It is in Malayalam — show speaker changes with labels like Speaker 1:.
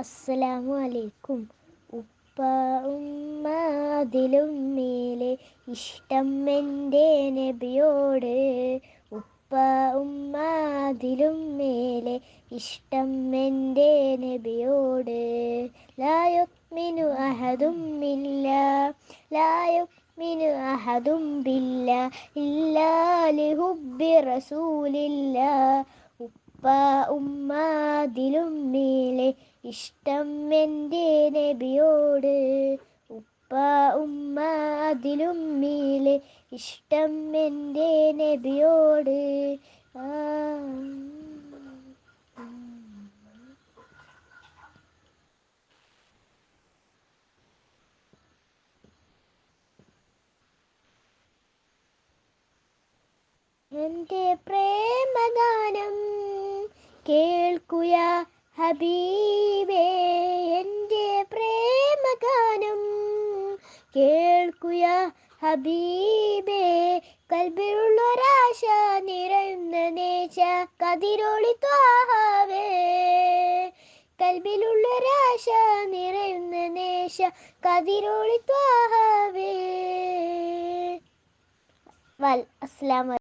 Speaker 1: അസ്സലാമു അലൈക്കും. ഉപ്പ ഉമ്മ അതിലും മേലെ ഇഷ്ടം എൻ്റെ നബിയോട്. ഉപ്പ ഉമ്മ അതിലും മേലെ ഇഷ്ടം എൻ്റെ നബിയോട്. ലാ യുഅ്മിനു അഹദും ബില്ലാ ഇല്ലാ ലിഹുബ്ബി റസൂലില്ലാ. ഉപ്പ ഉമ്മ അതിലും മേലെ ഇഷ്ടം എൻ്റെ നബിയോട്. ഉപ്പ ഉമ്മ അതിലും മേലെ ഇഷ്ടം എൻ്റെ നബിയോട്. എൻ്റെ പ്രേമഗാനം കേൾക്കുയ ഹബീബേ. എൻ്റെ പ്രേമഗാനം കേൾക്കുയ ഹബീബേ. കൽബിലുള്ളൊരാശ നിറയുന്ന നേശ കതിരൊളി ത്വാഹാവേ. കൽബിലുള്ളൊരാശ നിറയുന്ന നേശ കതിരൊളി ത്വാഹാവേ. അസ്സലാമു